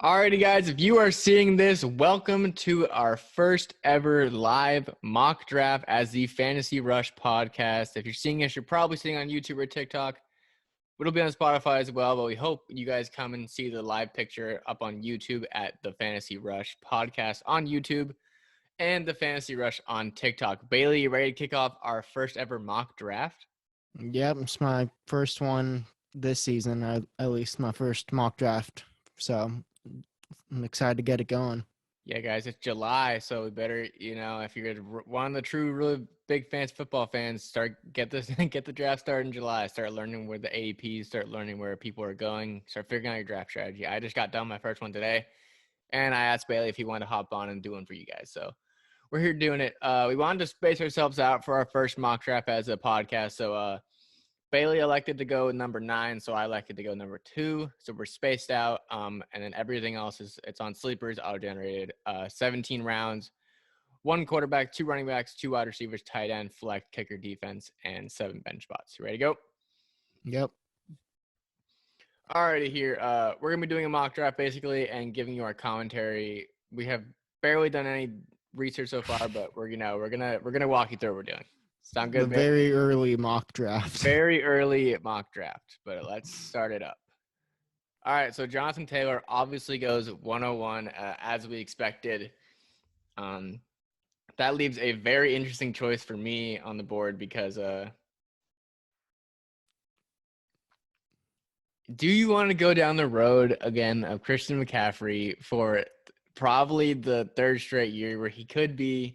Alrighty, guys, if you are seeing this, welcome to our first ever live mock draft as the Fantasy Rush podcast. If you're seeing us, you're probably seeing on YouTube or TikTok. It'll be on Spotify as well, but we hope you guys come and see the live picture up on YouTube at the Fantasy Rush podcast on YouTube and the Fantasy Rush on TikTok. Bailey, you ready to kick off our first ever mock draft? Yep, it's my first one this season, at least my first mock draft. So I'm excited to get it going. Yeah, guys, it's July, so we better, if you're one of the true, really big football fans, get the draft started in July. Start learning where the ADPs, start learning where people are going, start figuring out your draft strategy. I just got done my first one today, and I asked Bailey if he wanted to hop on and do one for you guys. So we're here doing it. We wanted to space ourselves out for our first mock draft as a podcast. So Bailey elected to go number 9, so I elected to go number 2. So we're spaced out, and then everything else it's on sleepers, auto-generated. 17 rounds, 1 quarterback, 2 running backs, 2 wide receivers, tight end, flex, kicker, defense, and 7 bench spots. You ready to go? Yep. Alrighty, here. We're gonna be doing a mock draft basically, and giving you our commentary. We have barely done any research so far, but we're gonna walk you through what we're doing. Sound good? The very early mock draft. Very early mock draft, but let's start it up. All right, so Jonathan Taylor obviously goes 101 as we expected. That leaves a very interesting choice for me on the board because do you want to go down the road again of Christian McCaffrey for probably the 3rd straight year where he could be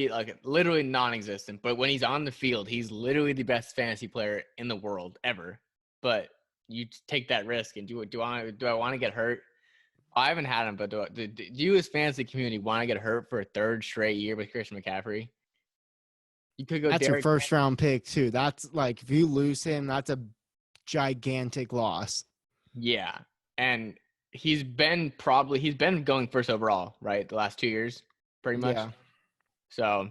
like literally non-existent, but when he's on the field, he's literally the best fantasy player in the world ever. But you take that risk and do I want to get hurt? I haven't had him, but do you as fantasy community want to get hurt for a 3rd straight year with Christian McCaffrey? You could go. That's your first round pick too. That's like if you lose him, that's a gigantic loss. Yeah, and he's been going first overall, right? The last 2 years, pretty much. Yeah. So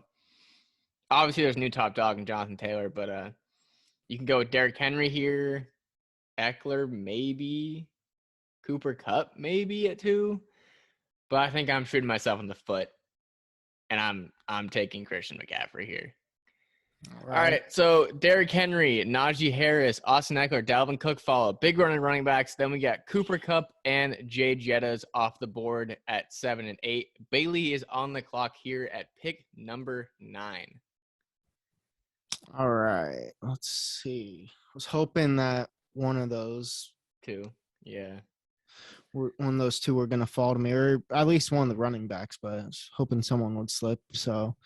obviously there's a new top dog in Jonathan Taylor, but you can go with Derrick Henry here, Eckler maybe, Cooper Kupp maybe at 2, but I think I'm shooting myself in the foot, and I'm taking Christian McCaffrey here. All right, so Derrick Henry, Najee Harris, Austin Eckler, Dalvin Cook follow. Big running backs. Then we got Cooper Kupp and Jay Jettas off the board at 7 and 8. Bailey is on the clock here at pick number 9. All right, let's see. I was hoping that one of those 2, yeah. One of those 2 were going to fall to me, or at least one of the running backs, but I was hoping someone would slip. So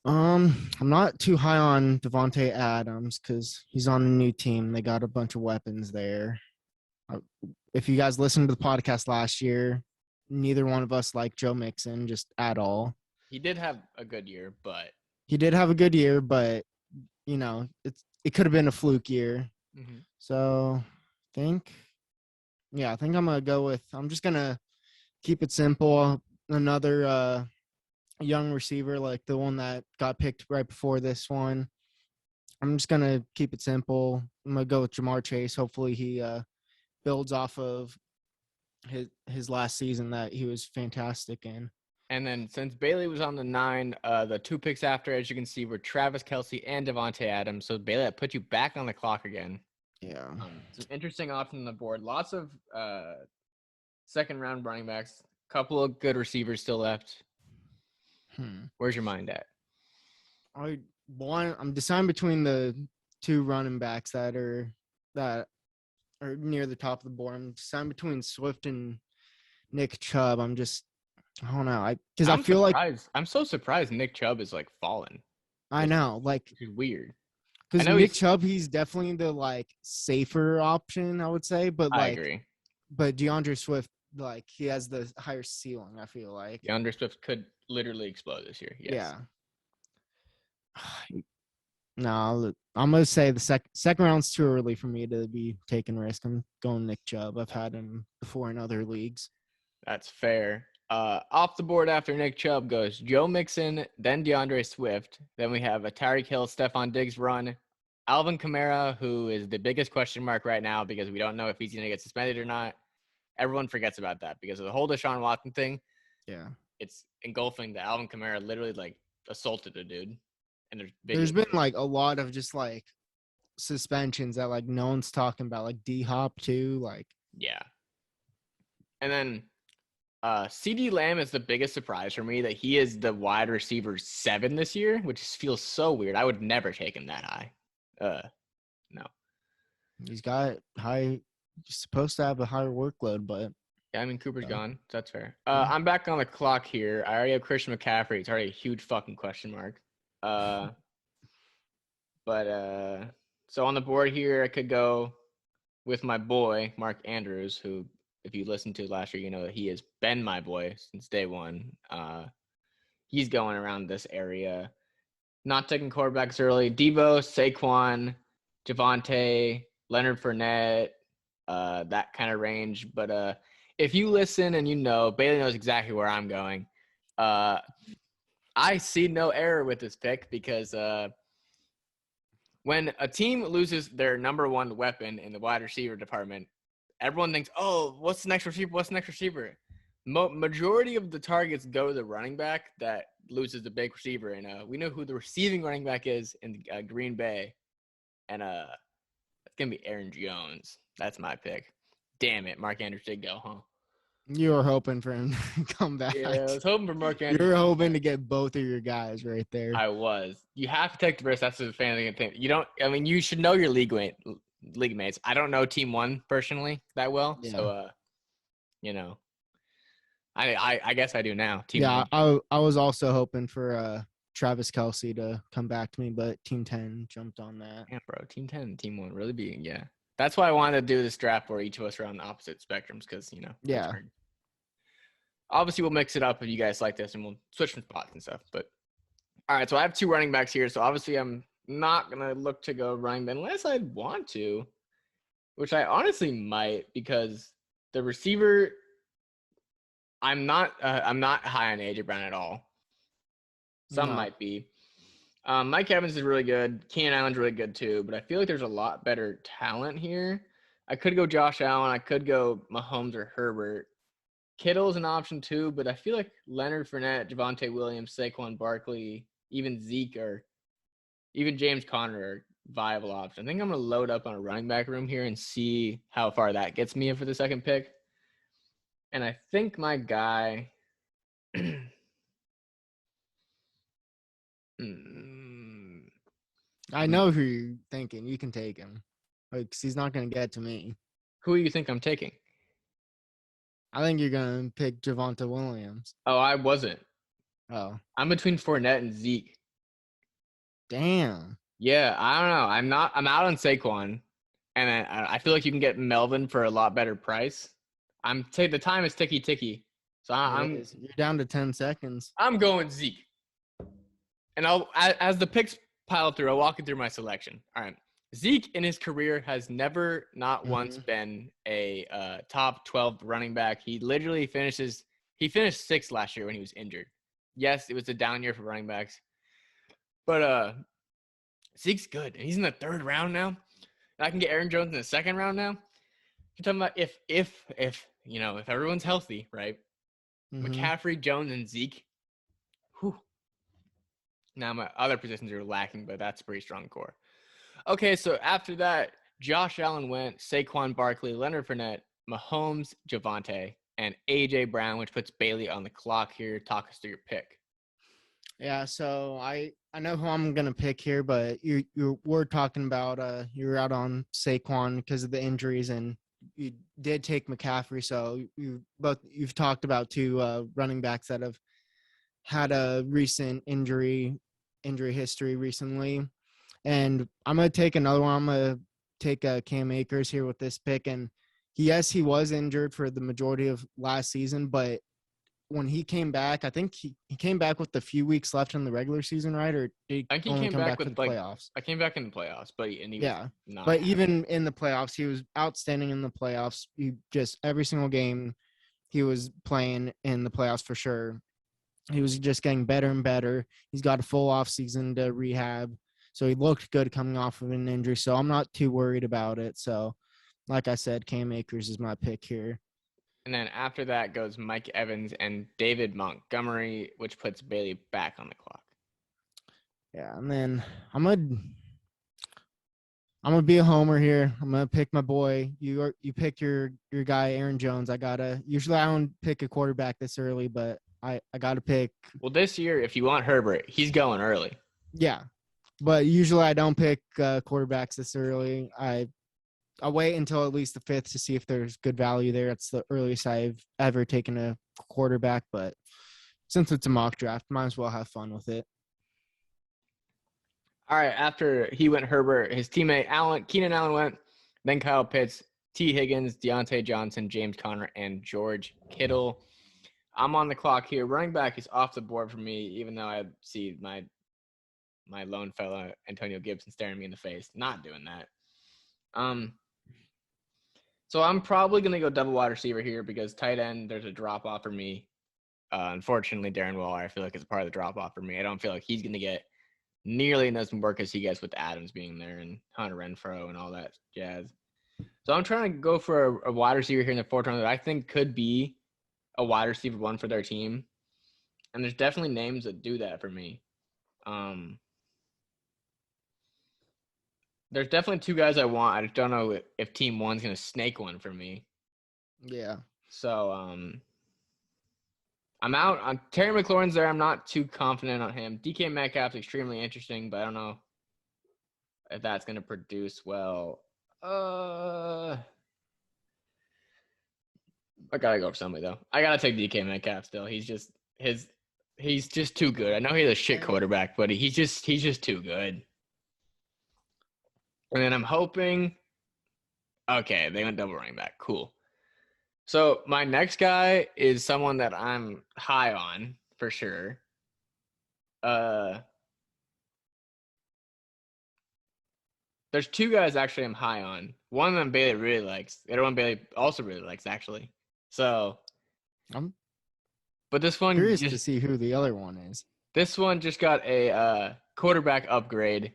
I'm not too high on Devontae Adams because he's on a new team. They got a bunch of weapons there. If you guys listened to the podcast last year, neither one of us liked Joe Mixon just at all. He did have a good year, but it could have been a fluke year. Mm-hmm. So I think I'm just going to keep it simple. Another young receiver like the one that got picked right before this one. I'm just going to keep it simple. I'm going to go with Jamar Chase. Hopefully he builds off of his last season that he was fantastic in. And then since Bailey was on the 9, the 2 picks after, as you can see, were Travis Kelce and Devontae Adams. So Bailey, I put you back on the clock again. Yeah. Some interesting options on the board. Lots of second-round running backs. Couple of good receivers still left. Where's your mind at? I'm deciding between the 2 running backs that are near the top of the board. I'm deciding between Swift and Nick Chubb. I don't know. I'm so surprised Nick Chubb is like fallen. I know, like it's weird. Because Nick Chubb, he's definitely the safer option, I would say. But I agree. But DeAndre Swift, he has the higher ceiling. I feel like DeAndre Swift could literally explode this year. Yes. Yeah. No, I'm gonna say the second round's too early for me to be taking risk. I'm going Nick Chubb. I've had him before in other leagues. That's fair. Off the board after Nick Chubb goes Joe Mixon, then DeAndre Swift. Then we have a Tyreek Hill, Stephon Diggs run. Alvin Kamara, who is the biggest question mark right now because we don't know if he's going to get suspended or not. Everyone forgets about that because of the whole Deshaun Watson thing. Yeah. It's engulfing that Alvin Kamara literally like assaulted a dude. And There's been like a lot of just like suspensions that like no one's talking about, like D-Hop too. Like, yeah. And then CeeDee Lamb is the biggest surprise for me that he is the wide receiver 7 this year, which feels so weird. I would never take him that high. No. He's got high. He's supposed to have a higher workload, but yeah, I mean Cooper's gone. So that's fair. Yeah. I'm back on the clock here. I already have Christian McCaffrey. It's already a huge fucking question mark. So on the board here, I could go with my boy Mark Andrews, who, if you listened to last year, you know that he has been my boy since day one. He's going around this area. Not taking quarterbacks early. Debo, Saquon, Javonte, Leonard Fournette, that kind of range. But if you listen and you know, Bailey knows exactly where I'm going. I see no error with this pick because when a team loses their number one weapon in the wide receiver department, everyone thinks, oh, what's the next receiver? What's the next receiver? Majority of the targets go to the running back that loses the big receiver. And we know who the receiving running back is in Green Bay. And it's going to be Aaron Jones. That's my pick. Damn it. Mark Andrews did go, huh? You were hoping for him to come back. Yeah, I was hoping for Mark Andrews. You were hoping to get both of your guys right there. I was. You have to take the risk. That's the fantasy thing. You don't. I mean, you should know your league mates. I don't know Team One personally that well, Yeah. so you know, I guess I do now. Team Yeah, One. I was also hoping for Travis Kelce to come back to me, but Team 10 jumped on that. Yeah, bro. Team 10, Team 1 really being, yeah. That's why I wanted to do this draft where each of us are on the opposite spectrums because, you know. Yeah. Obviously, we'll mix it up if you guys like this and we'll switch from spots and stuff. But, all right, so I have 2 running backs here. So, obviously, I'm not going to look to go running back unless I want to, which I honestly might because the receiver, I'm not high on A.J. Brown at all. Some might be. Mike Evans is really good. Keenan Allen's really good too, but I feel like there's a lot better talent here. I could go Josh Allen. I could go Mahomes or Herbert. Kittle's an option too, but I feel like Leonard Fournette, Javonte Williams, Saquon Barkley, even Zeke or even James Conner are viable options. I think I'm going to load up on a running back room here and see how far that gets me for the second pick. And I think my guy I know who you're thinking. You can take him. Like, 'cause he's not going to get to me. Who do you think I'm taking? I think you're going to pick Javonte Williams. Oh, I wasn't. Oh. I'm between Fournette and Zeke. Damn. Yeah, I don't know. I'm out on Saquon. And I feel like you can get Melvin for a lot better price. The time is ticky. So you're down to 10 seconds. I'm going Zeke. And as the picks pile through, I'll walk you through my selection. All right. Zeke in his career has never, not once, been a top 12 running back. He literally finished 6th last year when he was injured. Yes, it was a down year for running backs. But Zeke's good. And he's in the 3rd round now. And I can get Aaron Jones in the 2nd round now. You're talking about if everyone's healthy, right? McCaffrey, Jones, and Zeke. Whew. Now my other positions are lacking, but that's a pretty strong core. Okay, so after that, Josh Allen went, Saquon Barkley, Leonard Fournette, Mahomes, Javonte, and A.J. Brown, which puts Bailey on the clock here. Talk us through your pick. Yeah, so I know who I'm going to pick here, but we're talking about you're out on Saquon because of the injuries, and you did take McCaffrey. So you've talked about 2 running backs that have had a recent injury history recently. And I'm going to take another one. I'm going to take Cam Akers here with this pick. And he was injured for the majority of last season, but when he came back, I think he came back with a few weeks left in the regular season, right? Or did I think he only came come back for with the playoffs? I came back in the playoffs, but even in the playoffs, he was outstanding in the playoffs. He just every single game he was playing in the playoffs for sure. He was just getting better and better. He's got a full off season to rehab. So he looked good coming off of an injury. So I'm not too worried about it. So, like I said, Cam Akers is my pick here. And then after that goes Mike Evans and David Montgomery, which puts Bailey back on the clock. Yeah, and then I'm gonna be a homer here. I'm gonna pick my boy. You picked your guy Aaron Jones. Usually I don't pick a quarterback this early, but I gotta pick. Well, this year, if you want Herbert, he's going early. Yeah, but usually I don't pick quarterbacks this early. I wait until at least the fifth to see if there's good value there. That's the earliest I've ever taken a quarterback, but since it's a mock draft, might as well have fun with it. All right, after he went Herbert, his teammate Keenan Allen went, then Kyle Pitts, T. Higgins, Deontay Johnson, James Conner, and George Kittle. I'm on the clock here. Running back is off the board for me, even though I see my lone fella Antonio Gibson staring me in the face. Not doing that. So I'm probably gonna go double wide receiver here because tight end there's a drop off for me. Unfortunately, Darren Waller I feel like is a part of the drop off for me. I don't feel like he's gonna get nearly enough work as he gets with Adams being there and Hunter Renfrow and all that jazz. So I'm trying to go for a wide receiver here in the fourth round that I think could be a wide receiver one for their team. And there's definitely names that do that for me. There's definitely two guys I want. I just don't know if team one's going to snake one for me. Yeah. So I'm out on Terry McLaurin's there. I'm not too confident on him. DK Metcalf's extremely interesting, but I don't know if that's going to produce well. I gotta go for somebody though. I gotta take DK Metcalf still. He's just too good. I know he's a shit quarterback, but he's just too good. And then I'm hoping. Okay, they went double running back. Cool. So my next guy is someone that I'm high on for sure. There's two guys actually I'm high on. One of them Bailey really likes. The other one Bailey also really likes actually. So but this one curious to see who the other one is. This one just got a quarterback upgrade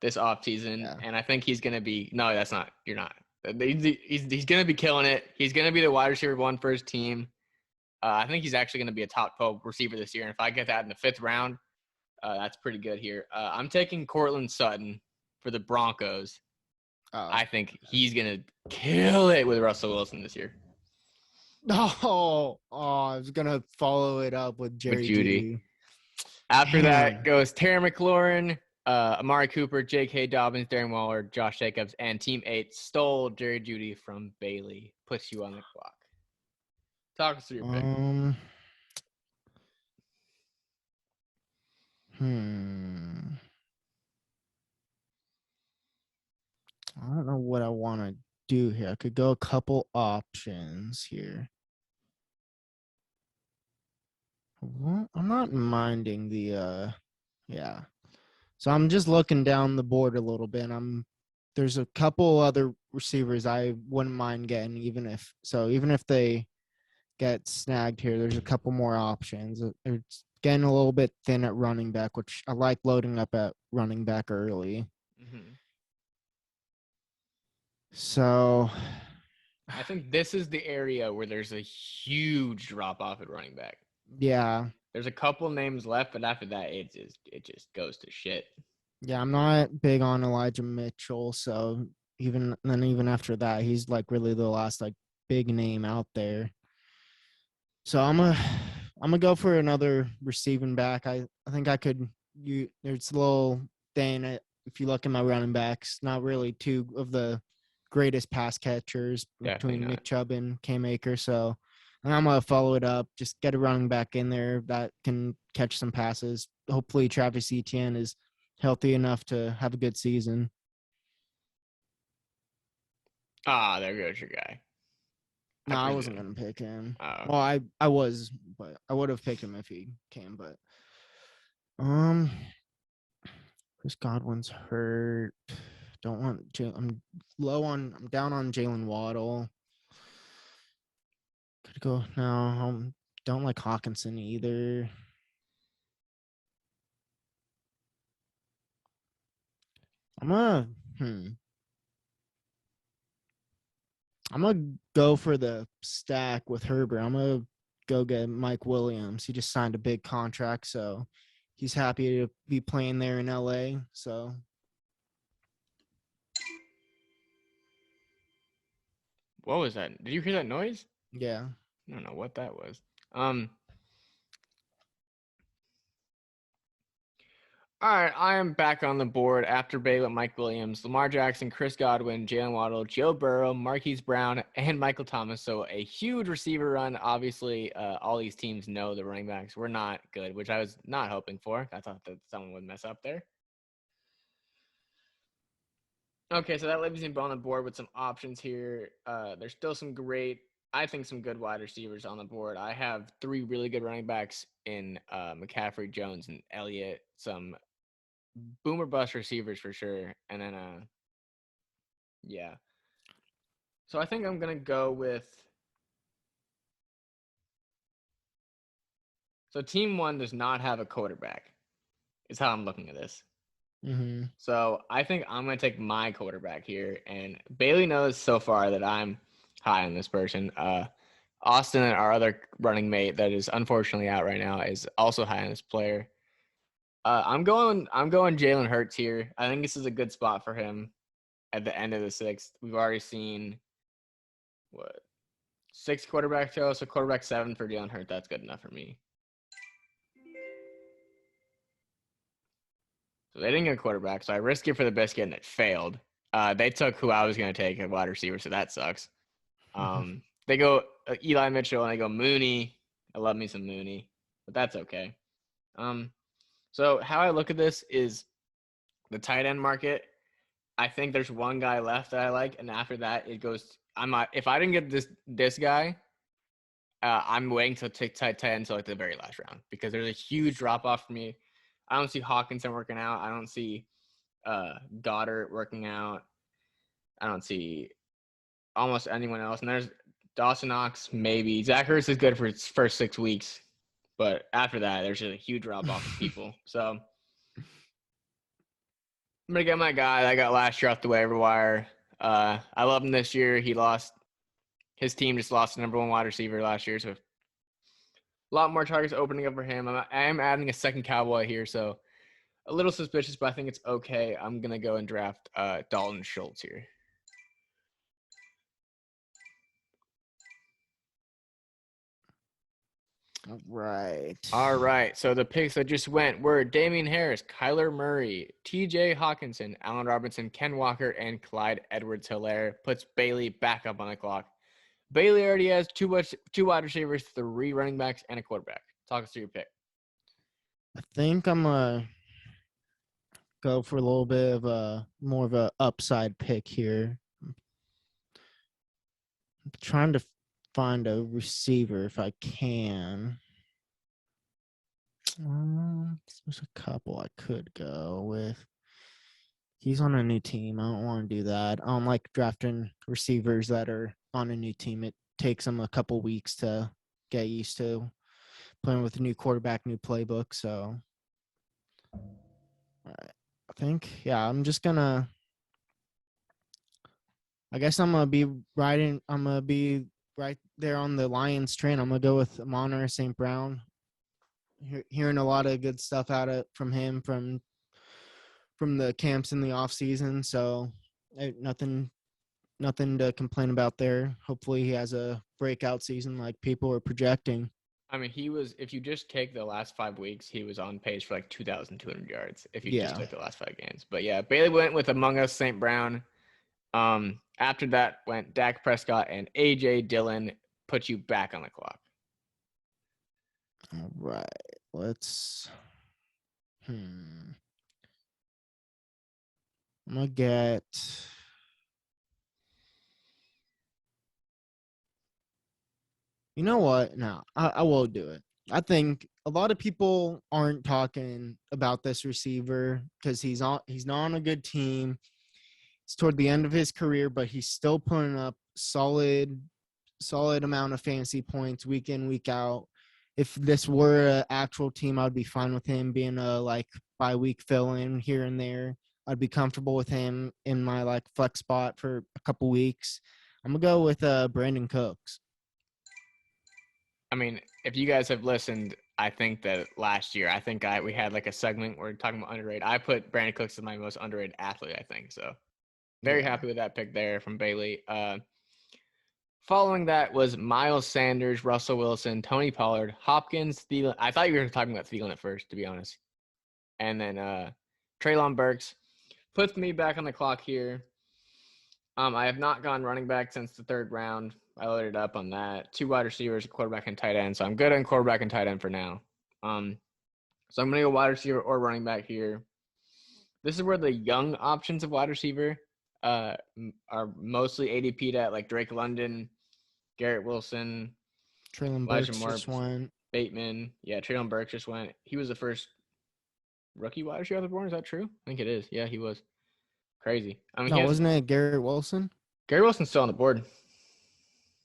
this offseason, and I think he's gonna be you're not. He's gonna be killing it. He's gonna be the wide receiver one for his team. I think he's actually gonna be a top 12 receiver this year. And if I get that in the 5th round, that's pretty good here. I'm taking Courtland Sutton for the Broncos. I think he's gonna kill it with Russell Wilson this year. I was gonna follow it up with Jerry Jeudy. After that goes Terry McLaurin, Amari Cooper, J.K. Dobbins, Darren Waller, Josh Jacobs, and Team 8 stole Jerry Jeudy from Bailey. Puts you on the clock. Talk us through your pick. I don't know what I want to do here. I could go a couple options here. I'm not minding the yeah. So I'm just looking down the board a little bit. There's a couple other receivers I wouldn't mind getting, even if they get snagged here, there's a couple more options. It's getting a little bit thin at running back, which I like loading up at running back early. Mm-hmm. So I think this is the area where there's a huge drop off at running back. Yeah. There's a couple names left, but after that, it just goes to shit. Yeah, I'm not big on Elijah Mitchell, so even after that, he's like really the last like big name out there. So I'm gonna go for another receiving back. I think I could. There's a little thing if you look at my running backs, not really two of the greatest pass catchers between Nick Chubb and Cam Akers. So I'm gonna follow it up. Just get a running back in there that can catch some passes. Hopefully, Travis Etienne is healthy enough to have a good season. There goes your guy. No, I wasn't gonna pick him. Well, I was, but I would have picked him if he came. But Chris Godwin's hurt. I'm down on Jalen Waddle. Could go now. Don't like Hawkinson either. I'm gonna I'm gonna go for the stack with Herbert. I'm gonna go get Mike Williams. He just signed a big contract, so he's happy to be playing there in LA. So What was that? Did you hear that noise? yeah. I don't know what that was. Um, All right, I am back on the board after Baylor, Mike Williams, Lamar Jackson, Chris Godwin, Jalen Waddle, Joe Burrow, Marquise Brown, and Michael Thomas. So a huge receiver run. Obviously, all these teams know the running backs were not good, which I was not hoping for. I thought that someone would mess up there. Okay, so that leaves me on the board with some options here. There's still some I think some good wide receivers on the board. I have 3 really good running backs in McCaffrey, Jones, and Elliott. Some boomer bust receivers for sure. And then yeah. So I think I'm gonna go with so team one does not have a quarterback, is how I'm looking at this. Mm-hmm. So I think I'm gonna take my quarterback here. And Bailey knows so far that I'm high on this person. Austin, our other running mate that is unfortunately out right now, is also high on this player. I'm going Jalen Hurts here. I think this is a good spot for him at the end of the sixth. We've already seen what 6 quarterbacks go, so quarterback 7 for Jalen Hurts. That's good enough for me. So they didn't get a quarterback, so I risked it for the biscuit and it failed. They took who I was going to take a wide receiver, so that sucks. They go Eli Mitchell and they go Mooney. I love me some Mooney, but that's okay. So how I look at this is the tight end market. I think there's one guy left that I like, and after that it goes. If I didn't get this guy, I'm waiting to take tight end until like the very last round because there's a huge drop off for me. I don't see Hawkinson working out. I don't see Goddard working out. I don't see almost anyone else. And there's Dawson Knox, maybe. Zach Ertz is good for his first 6 weeks. But after that, there's just a huge drop off of people. So I'm going to get my guy that I got last year off the waiver wire. I love him this year. His team just lost the number 1 wide receiver last year. So a lot more targets opening up for him. I am adding a second Cowboy here. So a little suspicious, but I think it's okay. I'm going to go and draft Dalton Schultz here. All right. So the picks that just went were Damian Harris, Kyler Murray, TJ Hawkinson, Allen Robinson, Ken Walker, and Clyde Edwards-Helaire. Puts Bailey back up on the clock. Bailey already has 2 wide receivers, 3 running backs, and a quarterback. Talk us through your pick. I think I'm gonna go for a little bit of a more of a upside pick here. I'm trying to find a receiver if I can. There's a couple I could go with. He's on a new team. I don't want to do that. I don't like drafting receivers that are on a new team. It takes them a couple weeks to get used to playing with a new quarterback, new playbook. So I think, yeah, I'm just gonna. I guess I'm gonna be right there on the Lions train. I'm gonna go with Amon-Ra St. Brown. Hearing a lot of good stuff from him from the camps in the off season. So nothing to complain about there. Hopefully he has a breakout season like people are projecting. I mean, if you just take the last 5 weeks, he was on pace for like 2,200 yards if you just took the last 5 games. But yeah, Bailey went with Among Us St. Brown. After that went Dak Prescott and A.J. Dillon. Put you back on the clock. All right. Let's I'm gonna get you know what? No, I will do it. I think a lot of people aren't talking about this receiver because he's not on a good team. It's toward the end of his career, but he's still putting up solid amount of fantasy points week in, week out. If this were an actual team, I'd be fine with him being a like bye week fill in here and there. I'd be comfortable with him in my like flex spot for a couple weeks. I'm gonna go with Brandon Cooks. I mean, if you guys have listened, I think that last year, we had like a segment where we're talking about underrated. I put Brandon Cooks as my most underrated athlete, I think. So very happy with that pick there from Bailey. Following that was Miles Sanders, Russell Wilson, Tony Pollard, Hopkins, Thielen. I thought you were talking about Thielen at first, to be honest. And then Treylon Burks puts me back on the clock here. I have not gone running back since the third round. I loaded up on that. 2 wide receivers, a quarterback, and tight end. So I'm good on quarterback and tight end for now. So I'm going to go wide receiver or running back here. This is where the young options of wide receiver are mostly ADP'd at, like Drake London, Garrett Wilson, Treylon Elijah Burks Moore, just went. Bateman. Yeah, Treylon Burks just went. He was the first rookie wide receiver on the board. Is that true? I think it is. Yeah, he was. Crazy. I mean, No, wasn't it Garrett Wilson? Gary Wilson's still on the board.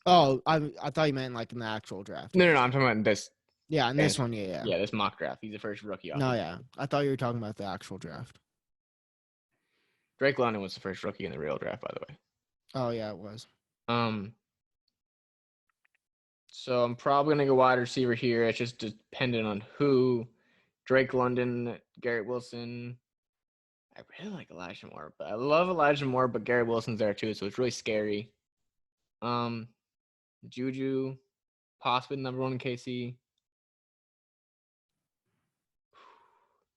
Oh, I thought you meant like in the actual draft. No, I'm talking about this. Yeah, in this one, yeah. Yeah, this mock draft. He's the first rookie. No, yeah. I thought you were talking about the actual draft. Drake London was the first rookie in the real draft, by the way. Oh, yeah, it was. So I'm probably going to go wide receiver here. It's just dependent on who. Drake London, Garrett Wilson. I really like Elijah Moore, but I love Elijah Moore, but Garrett Wilson's there too, so it's really scary. Juju, possibly number 1 in KC.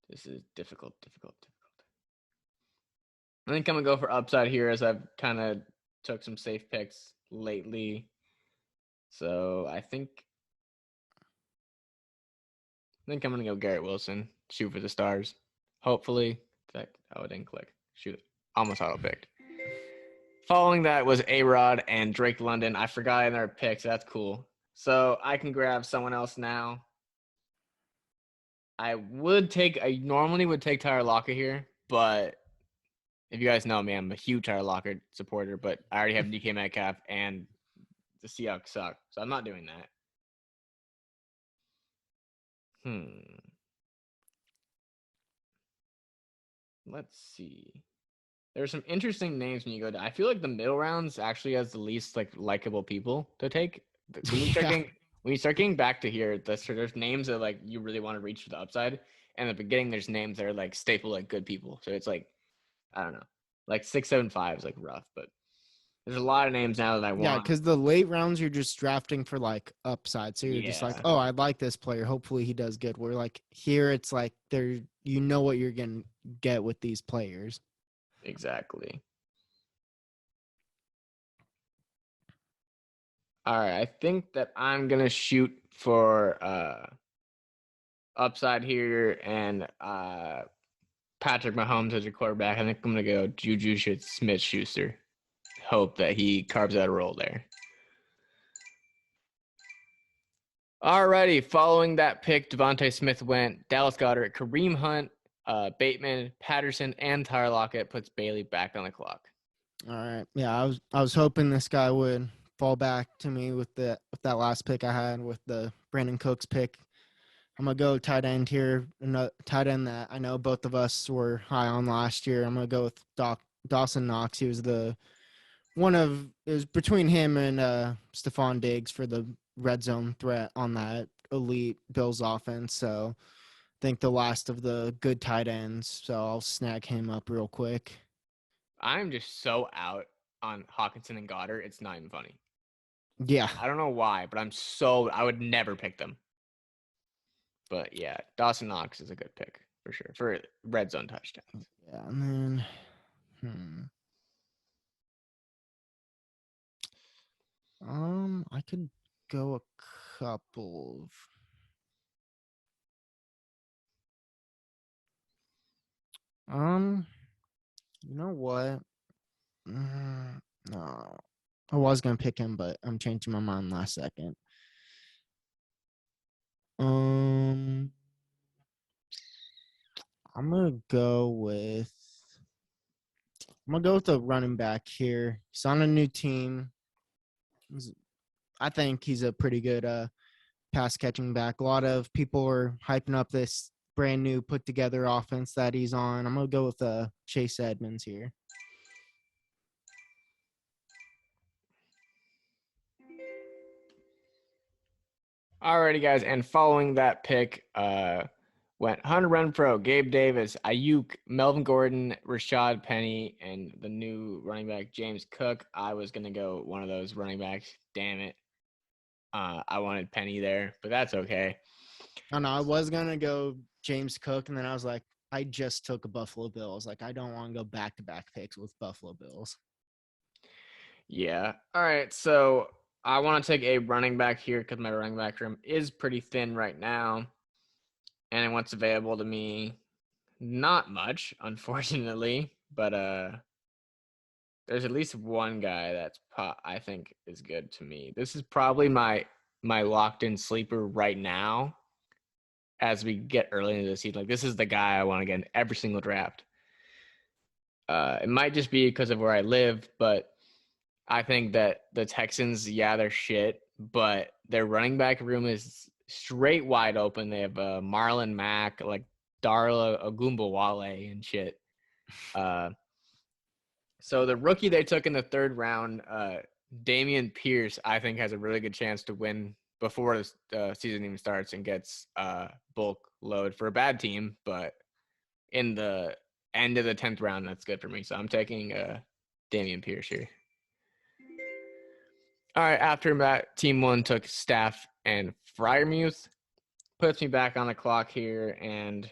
This is difficult. I think I'm going to go for upside here as I've kind of took some safe picks lately. So I think I'm going to go Garrett Wilson, shoot for the stars. Hopefully. It didn't click. Shoot. Almost auto-picked. Following that was A-Rod and Drake London. I forgot in their picks. That's cool. So I can grab someone else now. I normally would take Tyler Lockett here, but if you guys know me, I'm a huge Tyler Lockett supporter, but I already have DK Metcalf and the Seahawks suck, so I'm not doing that. Let's see. There's some interesting names when you go to. I feel like the middle rounds actually has the least like likable people to take. When you start getting back to here, there's names that like you really want to reach for the upside, and at the beginning there's names that are like staple like good people. So it's like, I don't know, like 6, 7, 5 is like rough, but there's a lot of names now that I want. Yeah, because the late rounds you're just drafting for like upside. So you're just like, oh, I like this player. Hopefully he does good. Where like here it's like you know what you're gonna get with these players. Exactly. All right, I think that I'm gonna shoot for upside here and Patrick Mahomes as your quarterback. I think I'm gonna go Juju Smith-Schuster. Hope that he carves out a role there. Alrighty, following that pick, Devontae Smith went, Dallas Goedert, Kareem Hunt, Bateman, Patterson, and Tyler Lockett puts Bailey back on the clock. All right. Yeah, I was hoping this guy would fall back to me with that last pick I had with the Brandon Cooks pick. I'm gonna go tight end here, tight end that I know both of us were high on last year. I'm gonna go with Dawson Knox. He was it was between him and Stephon Diggs for the red zone threat on that elite Bills offense. So I think the last of the good tight ends. So I'll snag him up real quick. I'm just so out on Hockenson and Goddard. It's not even funny. Yeah. I don't know why, but I would never pick them. But yeah, Dawson Knox is a good pick for sure for red zone touchdowns. Yeah, and then I could go a couple of you know what? No. I was gonna pick him, but I'm changing my mind last second. I'm gonna go with the running back here. He's on a new team. I think he's a pretty good pass catching back. A lot of people are hyping up this brand new put together offense that he's on. I'm gonna go with Chase Edmonds here. Alrighty, guys, and following that pick, went Hunter Renfrow, Gabe Davis, Ayuk, Melvin Gordon, Rashad Penny, and the new running back James Cook. I was gonna go one of those running backs. Damn it, I wanted Penny there, but that's okay. I know I was gonna go James Cook, and then I was like, I just took a Buffalo Bills. Like, I don't want to go back-to-back picks with Buffalo Bills. Yeah. All right. So I want to take a running back here because my running back room is pretty thin right now, and what's available to me, not much, unfortunately. But there's at least one guy that's I think is good to me. This is probably my locked in sleeper right now. As we get early into the season, like this is the guy I want to get in every single draft. It might just be because of where I live, but I think that the Texans, yeah, they're shit, but their running back room is straight wide open. They have Marlon Mack, like Darla Ogunbowale and shit. So the rookie they took in the third round, Damian Pierce, I think has a really good chance to win before the season even starts and gets bulk load for a bad team. But in the end of the 10th round, that's good for me. So I'm taking Damian Pierce here. All right, after that, Team 1 took Staff and Freiermuth. Puts me back on the clock here, and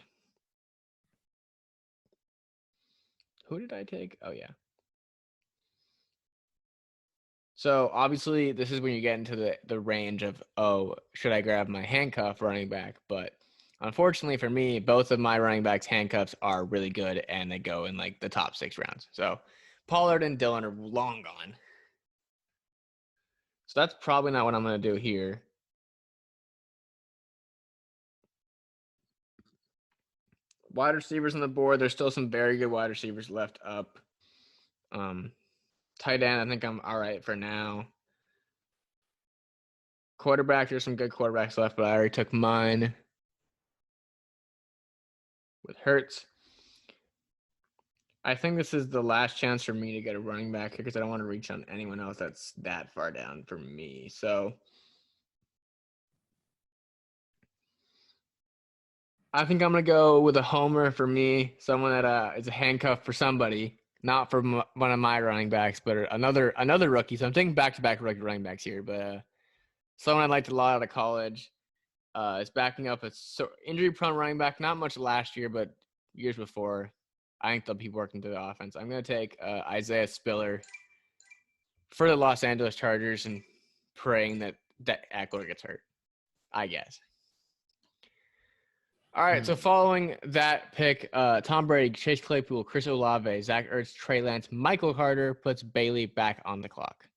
who did I take? Oh, yeah. So, obviously, this is when you get into the range of, oh, should I grab my handcuff running back? But unfortunately for me, both of my running backs' handcuffs are really good, and they go in, like, the top 6 rounds. So, Pollard and Dillon are long gone. So, that's probably not what I'm going to do here. Wide receivers on the board. There's still some very good wide receivers left up. Tight end, I think I'm all right for now. Quarterback, there's some good quarterbacks left, but I already took mine with Hurts. I think this is the last chance for me to get a running back here because I don't want to reach on anyone else that's that far down for me. So I think I'm going to go with a homer for me, someone that is a handcuff for somebody, not for one of my running backs, but another rookie. So I'm taking back-to-back rookie running backs here, but someone I liked a lot out of college is backing up a injury-prone running back. Not much last year, but years before. I think they'll be working through the offense. I'm going to take Isaiah Spiller for the Los Angeles Chargers and praying that Eckler gets hurt, I guess. All right, so following that pick, Tom Brady, Chase Claypool, Chris Olave, Zach Ertz, Trey Lance, Michael Carter puts Bailey back on the clock.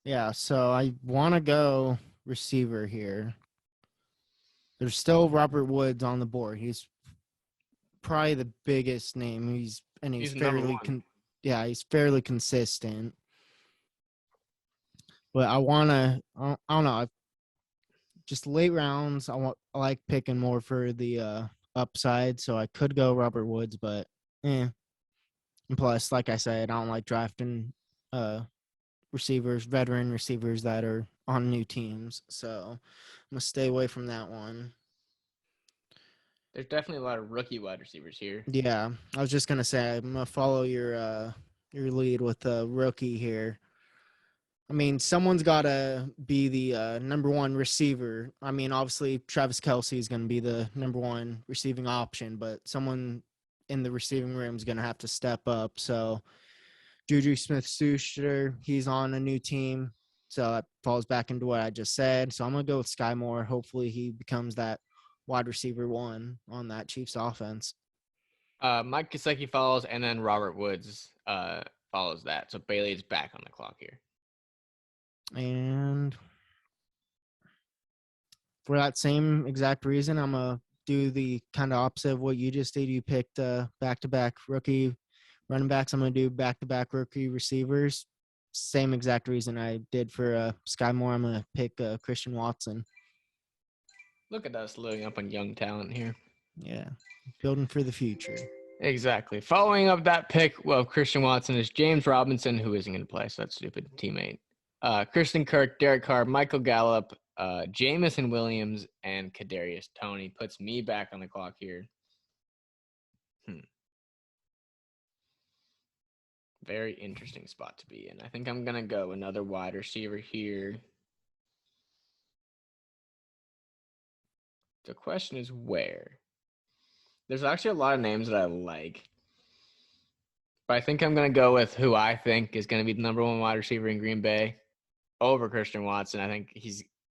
Yeah, so I want to go receiver here. There's still Robert Woods on the board. He's probably the biggest name. He's fairly he's fairly consistent. But I don't know. Just late rounds, I like picking more for the upside, so I could go Robert Woods, but And plus, like I said, I don't like drafting veteran receivers that are on new teams. So I'm gonna stay away from that one. There's definitely a lot of rookie wide receivers here. Yeah, I was just gonna say I'm gonna follow your lead with a rookie here. I mean, someone's got to be the number one receiver. I mean, obviously, Travis Kelce is going to be the number one receiving option, but someone in the receiving room is going to have to step up. So, Juju Smith-Schuster, he's on a new team. So, that falls back into what I just said. So, I'm going to go with Sky Moore. Hopefully, he becomes that wide receiver one on that Chiefs offense. Mike Gesicki follows, and then Robert Woods follows that. So, Bailey's back on the clock here. And for that same exact reason, I'm going to do the kind of opposite of what you just did. You picked back-to-back rookie running backs. I'm going to do back-to-back rookie receivers. Same exact reason I did for Sky Moore. I'm going to pick Christian Watson. Look at us loading up on young talent here. Yeah, building for the future. Exactly. Following up that pick, well, Christian Watson is James Robinson, who isn't going to play, so that's stupid teammate. Kristen Kirk, Derek Carr, Michael Gallup, Jamison Williams, and Kadarius Toney puts me back on the clock here. Very interesting spot to be in. I think I'm going to go another wide receiver here. The question is where? There's actually a lot of names that I like. But I think I'm going to go with who I think is going to be the number one wide receiver in Green Bay over Christian Watson. I think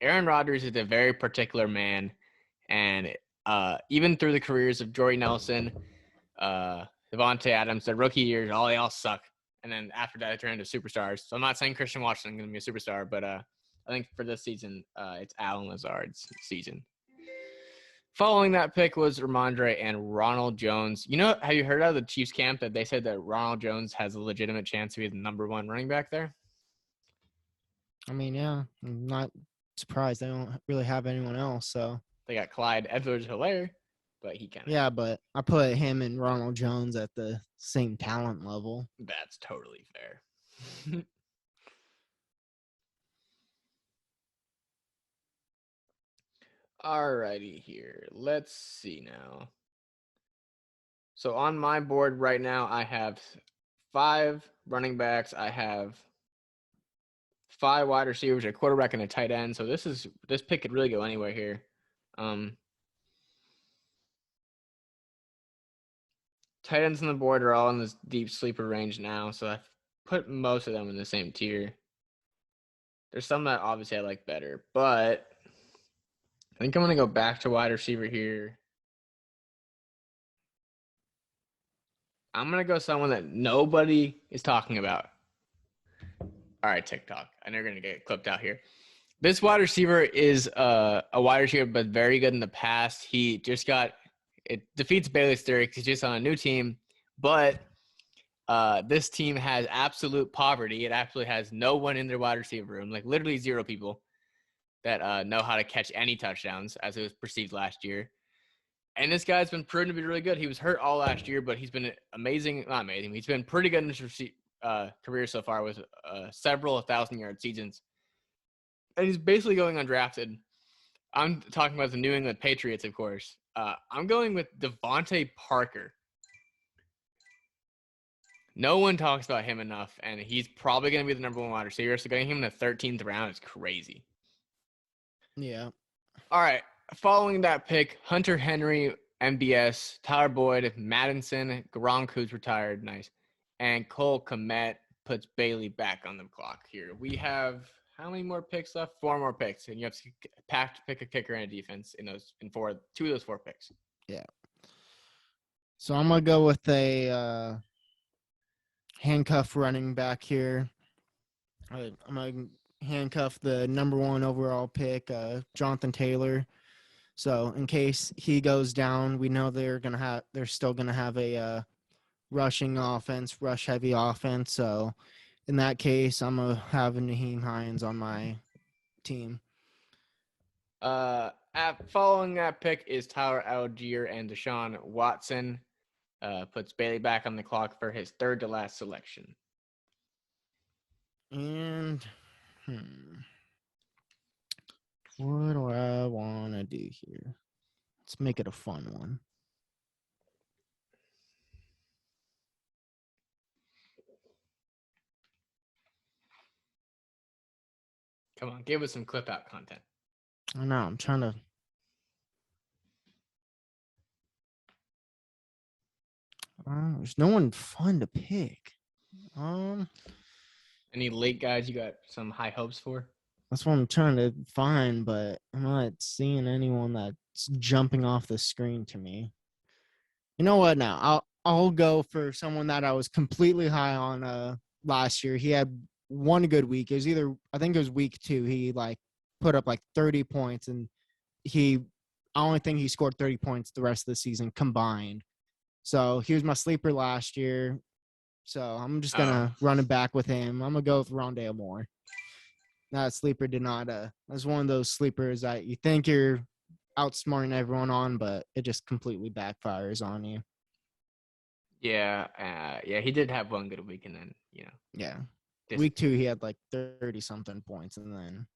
Aaron Rodgers is a very particular man. And even through the careers of Jordy Nelson, Devontae Adams, their rookie years, they all suck. And then after that, they turn into superstars. So I'm not saying Christian Watson is going to be a superstar, but I think for this season, it's Allen Lazard's season. Following that pick was Ramondre and Ronald Jones. Have you heard out of the Chiefs camp that they said that Ronald Jones has a legitimate chance to be the number one running back there? I mean, yeah, I'm not surprised. They don't really have anyone else, so. They got Clyde Edwards-Helaire, but he can't. Yeah, but I put him and Ronald Jones at the same talent level. That's totally fair. Alrighty here. Let's see now. So on my board right now, I have 5 running backs. I have 5 wide receivers, a quarterback, and a tight end. So this pick could really go anywhere here. Tight ends on the board are all in this deep sleeper range now. So I've put most of them in the same tier. There's some that obviously I like better, but I think I'm going to go back to wide receiver here. I'm going to go someone that nobody is talking about. All right, TikTok. I know you're going to get clipped out here. This wide receiver is a wide receiver, but very good in the past. He just it defeats Bailey Sturrock. He's just on a new team, but this team has absolute poverty. It actually has no one in their wide receiver room, like literally 0 people that know how to catch any touchdowns, as it was perceived last year. And this guy's been proven to be really good. He was hurt all last year, but he's been amazing. Not amazing. He's been pretty good in his career so far with several 1,000-yard seasons. And he's basically going undrafted. I'm talking about the New England Patriots, of course. I'm going with Devontae Parker. No one talks about him enough, and he's probably going to be the number one wide receiver. So getting him in the 13th round is crazy. Yeah. All right. Following that pick, Hunter Henry, MBS, Tyler Boyd, Madison, Gronk, who's retired, nice, and Cole Kmet puts Bailey back on the clock here. We have how many more picks left? 4 more picks, and you have to pick a kicker and a defense in 2 of those 4 picks. Yeah. So I'm gonna go with a handcuff running back here. I'm gonna handcuff the number 1 overall pick, Jonathan Taylor. So in case he goes down, we know they're still gonna have a rushing offense, rush heavy offense. So in that case, I'm gonna have Nyheim Hines on my team. Following that pick is Tyler Algier and Deshaun Watson. Puts Bailey back on the clock for his 3rd to last selection. And what do I want to do here? Let's make it a fun one. Come on, give us some clip out content. I know, I'm trying to. There's no one fun to pick. Any late guys you got some high hopes for? That's what I'm trying to find, but I'm not seeing anyone that's jumping off the screen to me. You know what? Now I'll go for someone that I was completely high on last year. He had one good week. It was I think it was week 2. He put up 30 points, and I only think he scored 30 points the rest of the season combined. So he was my sleeper last year. So I'm just gonna run it back with him. I'm gonna go with Rondale Moore. That sleeper did not. That's one of those sleepers that you think you're outsmarting everyone on, but it just completely backfires on you. Yeah, yeah, he did have one good week, and then Yeah. Week 2, disappeared. he had like 30 something points, and then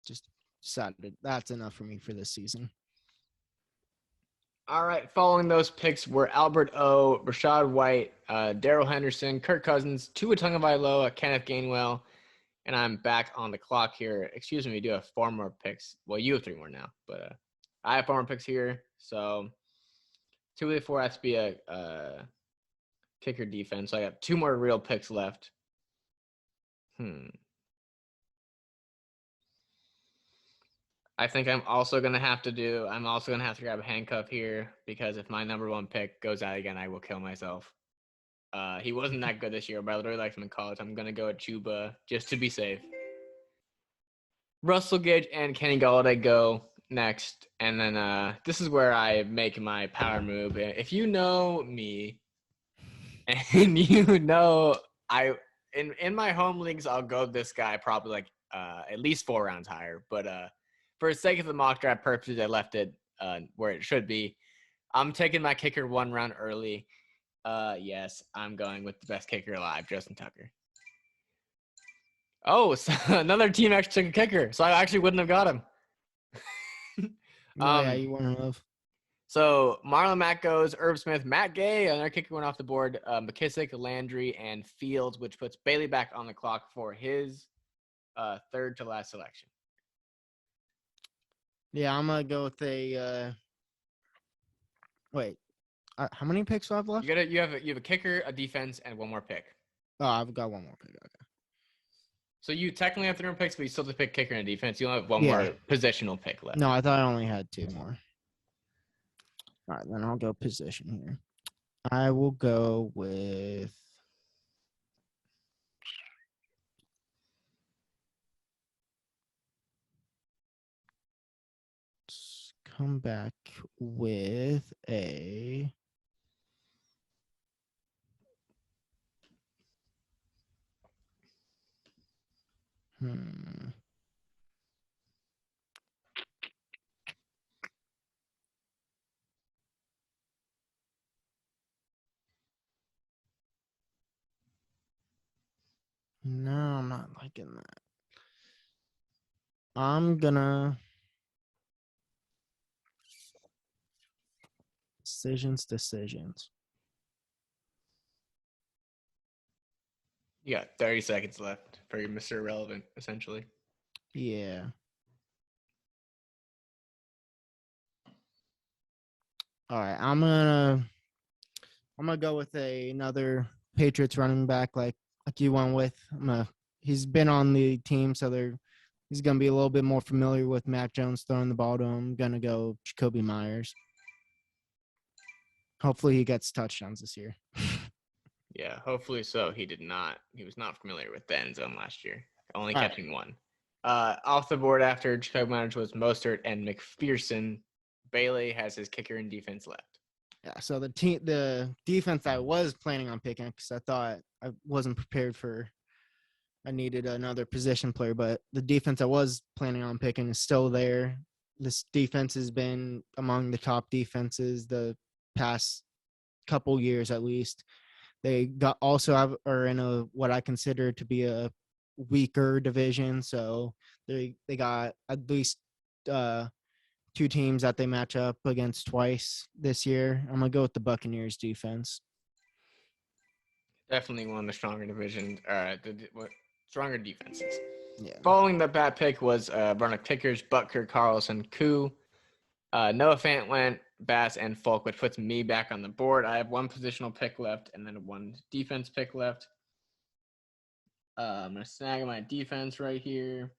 just decided that's enough for me for this season. All right, following those picks were Albert O, Rashad White, Daryl Henderson, Kirk Cousins, Tua Tagovailoa, Kenneth Gainwell, and I'm back on the clock here. Excuse me, we do have 4 more picks. Well, you have 3 more now, but I have 4 more picks here. So 2 of the 4 has to be a kicker defense. So I got 2 more real picks left. I think I'm also gonna have to grab a handcuff here because if my number 1 pick goes out again, I will kill myself. He wasn't that good this year, but I really liked him in college. I'm gonna go at Chuba just to be safe. Russell Gage and Kenny Golladay go next, and then this is where I make my power move. If you know me, and you know in my home leagues, I'll go this guy probably like at least 4 rounds higher. But for the sake of the mock draft purposes, I left it where it should be. I'm taking my kicker 1 round early. Yes, I'm going with the best kicker alive, Justin Tucker. Oh, so another team actually took a kicker, so I actually wouldn't have got him. Oh, yeah, you wouldn't have. So Marlon Mack goes, Irv Smith, Matt Gay, another kicker went off the board, McKissick, Landry, and Fields, which puts Bailey back on the clock for his third to last selection. Yeah, I'm gonna go with a. Wait, how many picks do I have left? You have a kicker, a defense, and 1 more pick. Oh, I've got 1 more pick. Okay. So you technically have 3 more picks, but you still have to pick kicker and defense. You only have 1 more positional pick left. No, I thought I only had 2 more. All right, then I'll go position here. I will go with. Come back with a. No, I'm not liking that. I'm gonna. Decisions. You got 30 seconds left for your Mr. Irrelevant, essentially. Yeah. All right, I'm gonna go with another Patriots running back like you went with. He's been on the team, so he's gonna be a little bit more familiar with Mac Jones throwing the ball to him. I'm gonna go Jacoby Myers. Hopefully he gets touchdowns this year. Yeah, hopefully so. He did not. He was not familiar with the end zone last year. Only catching 1. Off the board after Jacoby Myers was Mostert and McPherson. Bailey has his kicker and defense left. Yeah, so the defense I was planning on picking, because I thought I wasn't prepared for. I needed another position player, but the defense I was planning on picking is still there. This defense has been among the top defenses the past couple years at least. They are in a what I consider to be a weaker division, so they got at least 2 teams that they match up against twice this year. I'm gonna go with the Buccaneers defense. Definitely one of the stronger divisions. Stronger defenses. Yeah. Following the bad pick was Vernon Kickers, Butker, Carlson, Koo. Noah Fant went, Bass, and Folk, which puts me back on the board. I have 1 positional pick left and then 1 defense pick left. I'm going to snag my defense right here.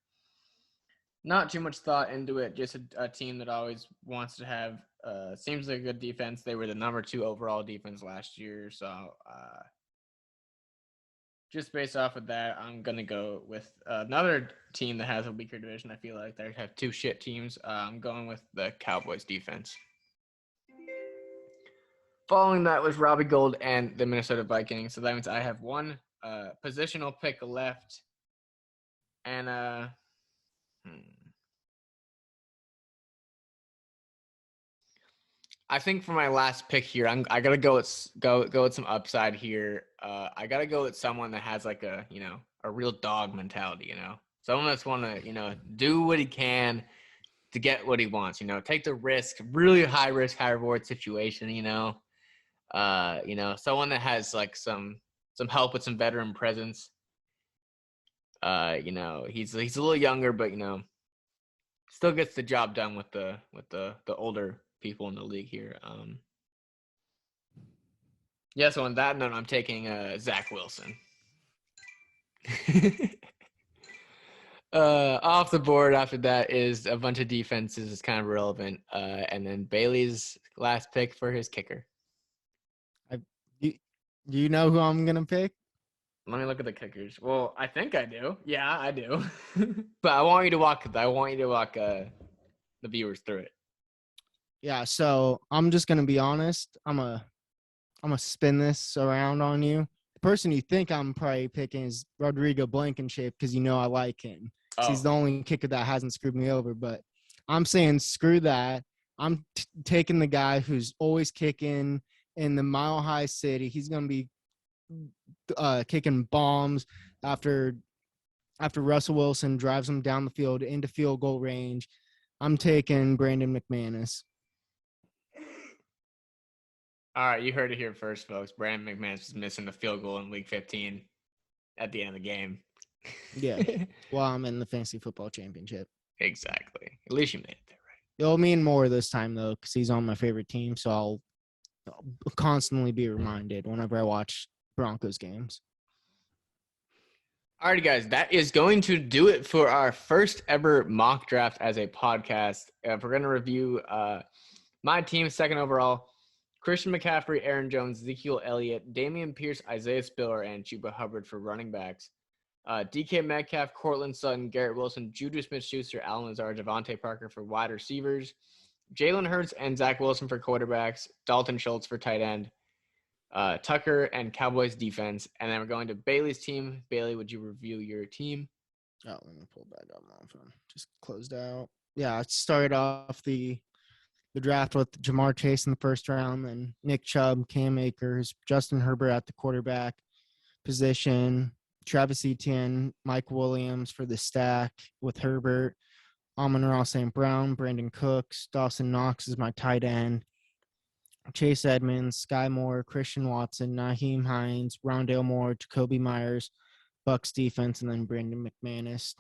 Not too much thought into it. Just a team that always wants to have seems like a good defense. They were the number 2 overall defense last year. So just based off of that, I'm going to go with another team that has a weaker division. I feel like they have 2 shit teams. I'm going with the Cowboys defense. Following that was Robbie Gould and the Minnesota Vikings. So that means I have 1 positional pick left. And I think for my last pick here, I gotta go with some upside here. I gotta go with someone that has like a real dog mentality. Someone that's want to do what he can to get what he wants. Take the risk, really high risk, high reward situation. Someone that has like some help with some veteran presence. He's a little younger, but still gets the job done with the older people in the league here. Yeah, so on that note, I'm taking Zach Wilson. Off the board after that is a bunch of defenses. It's kind of irrelevant. And then Bailey's last pick for his kicker. Do you know who I'm gonna pick? Let me look at the kickers. Well, I think I do. Yeah, I do. But I want you to walk the viewers through it. Yeah, so I'm just gonna be honest. I'm gonna spin this around on you. The person you think I'm probably picking is Rodrigo Blankenship because I like him. Oh. He's the only kicker that hasn't screwed me over. But I'm saying screw that. I'm taking the guy who's always kicking in the Mile High City. He's gonna be kicking bombs after Russell Wilson drives him down the field into field goal range. I'm taking Brandon McManus. All right, you heard it here first, folks. Brandon McManus is missing the field goal in Week 15 at the end of the game. Yeah, well, I'm in the fantasy football championship. Exactly. At least you made it there, right? It'll mean more this time, though, because he's on my favorite team, so I'll constantly be reminded whenever I watch Broncos games. Alrighty, guys, that is going to do it for our first ever mock draft as a podcast. We're going to review my team, second overall, Christian McCaffrey, Aaron Jones, Ezekiel Elliott, Damian Pierce, Isaiah Spiller, and Chuba Hubbard for running backs. DK Metcalf, Cortland Sutton, Garrett Wilson, Juju Smith-Schuster, Allen Lazard, Devontae Parker for wide receivers. Jalen Hurts and Zach Wilson for quarterbacks. Dalton Schultz for tight end. Tucker and Cowboys defense. And then we're going to Bailey's team. Bailey, would you review your team? Oh, let me pull back up my phone. Just closed out. Yeah, I started off the draft with Jamar Chase in the first round, then Nick Chubb, Cam Akers, Justin Herbert at the quarterback position, Travis Etienne, Mike Williams for the stack with Herbert, Amon-Ra St. Brown, Brandon Cooks, Dawson Knox is my tight end, Chase Edmonds, Sky Moore, Christian Watson, Naheem Hines, Rondale Moore, Jacoby Myers, Bucks defense, and then Brandon McManus.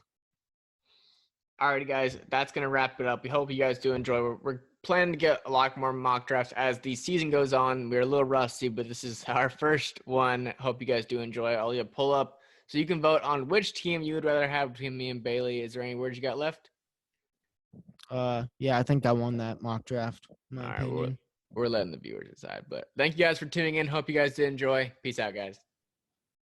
Alrighty, guys, that's going to wrap it up. We hope you guys do enjoy. We're planning to get a lot more mock drafts as the season goes on. We're a little rusty, but this is our first one. Hope you guys do enjoy. I'll leave a pull up so you can vote on which team you would rather have between me and Bailey. Is there any words you got left? Yeah, I think I won that mock draft. All right, we're letting the viewers decide. But thank you guys for tuning in. Hope you guys did enjoy. Peace out, guys.